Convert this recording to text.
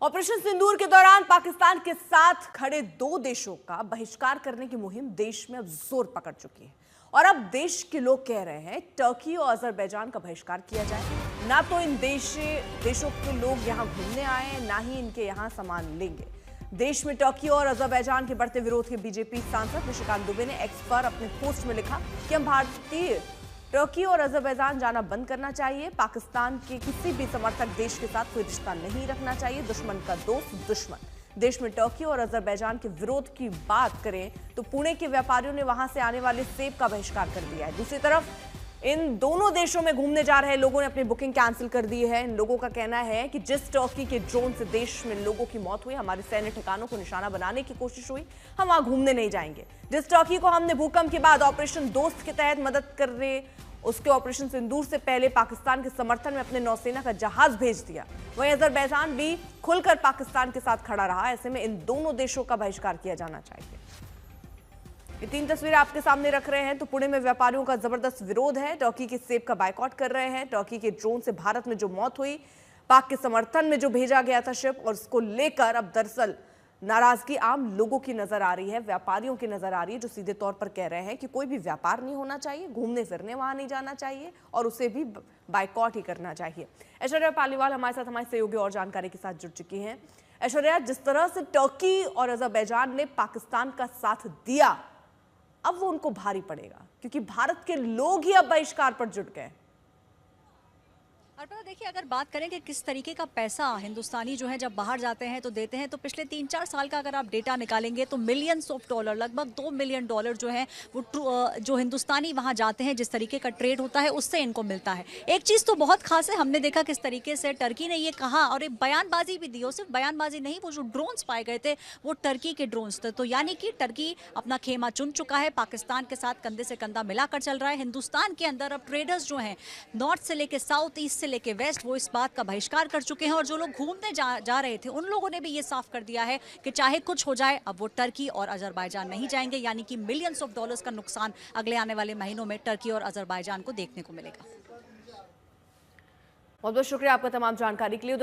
Operation सिंदूर के दौरान पाकिस्तान के साथ खड़े दो देशों का बहिष्कार करने की मुहिम देश में अब जोर पकड़ चुकी है और अब देश के लोग कह रहे हैं टर्की और अजरबैजान का बहिष्कार किया जाए। ना तो इन देशों के लोग यहां घूमने आए, ना ही इनके यहां सामान लेंगे। देश में टर्की और अजरबैजान के बढ़ते विरोध के बीजेपी सांसद निशिकांत दुबे ने एक्स पर अपने पोस्ट में लिखा कि हम भारतीय टर्की और अजरबैजान जाना बंद करना चाहिए। पाकिस्तान के किसी भी समर्थक देश के साथ कोई रिश्ता नहीं रखना चाहिए। दुश्मन का दोस्त दुश्मन। देश में टर्की और अजरबैजान के विरोध की बात करें तो पुणे के व्यापारियों ने वहां से आने वाले सेब का बहिष्कार कर दिया है। दूसरी तरफ इन दोनों देशों में घूमने जा रहे लोगों ने अपनी बुकिंग कैंसिल कर दी है। इन लोगों का कहना है कि जिस टर्की के ड्रोन से देश में लोगों की मौत हुई, हमारे सैन्य ठिकानों को निशाना बनाने की कोशिश हुई, हम वहां घूमने नहीं जाएंगे। जिस टर्की को हमने भूकंप के बाद ऑपरेशन दोस्त के तहत मदद कर रहे उसके ऑपरेशन सिंदूर से पहले पाकिस्तान के समर्थन में अपने नौसेना का जहाज भेज दिया, वहीं अजरबैजान भी खुलकर पाकिस्तान के साथ खड़ा रहा। ऐसे में इन दोनों देशों का बहिष्कार किया जाना चाहिए। ये तीन तस्वीरें आपके सामने रख रहे हैं। तो पुणे में व्यापारियों का जबरदस्त विरोध है, टर्की के सेब का बायकॉट कर रहे हैं। टर्की के ड्रोन से भारत में जो मौत हुई, पाक के समर्थन में जो भेजा गया था शिप, और उसको लेकर अब दरअसल नाराजगी आम लोगों की नजर आ रही है, व्यापारियों की नजर आ रही है, जो सीधे तौर पर कह रहे हैं कि कोई भी व्यापार नहीं होना चाहिए, घूमने फिरने वहां नहीं जाना चाहिए और उसे भी बायकॉट ही करना चाहिए। ऐश्वर्या पालीवाल हमारे साथ हमारे सहयोगी और जानकारी के साथ जुड़ चुकी हैं। ऐश्वर्या, जिस तरह से टर्की और अजरबैजान ने पाकिस्तान का साथ दिया, अब वो उनको भारी पड़ेगा क्योंकि भारत के लोग ही अब बहिष्कार पर जुट गए। और पता देखिए, अगर बात करें कि किस तरीके का पैसा हिंदुस्तानी जो है जब बाहर जाते हैं तो देते हैं, तो पिछले 3-4 साल का अगर आप डेटा निकालेंगे तो मिलियंस ऑफ डॉलर, लगभग $2 मिलियन जो है वो जो हिंदुस्तानी वहां जाते हैं, जिस तरीके का ट्रेड होता है उससे इनको मिलता है। एक चीज़ तो बहुत खास है, हमने देखा किस तरीके से टर्की ने ये कहा और एक बयानबाजी भी दी, और सिर्फ बयानबाजी नहीं, वो जो ड्रोन्स पाए गए थे वो टर्की के ड्रोन्स थे। तो यानी कि टर्की अपना खेमा चुन चुका है, पाकिस्तान के साथ कंधे से कंधा मिलाकर चल रहा है। हिंदुस्तान के अंदर अब ट्रेडर्स जो हैं, नॉर्थ से लेके साउथ, ईस्ट से लेके वेस्ट, वो इस बात का बहिष्कार कर चुके हैं। और जो लोग घूमने जा रहे थे उन लोगों ने भी ये साफ कर दिया है कि चाहे कुछ हो जाए, अब वो टर्की और अजरबैजान नहीं जाएंगे। यानी कि मिलियंस ऑफ डॉलर्स का नुकसान अगले आने वाले महीनों में टर्की और अजरबैजान को देखने को मिलेगा। बहुत बहुत शुक्रिया आपका तमाम जानकारी के लिए।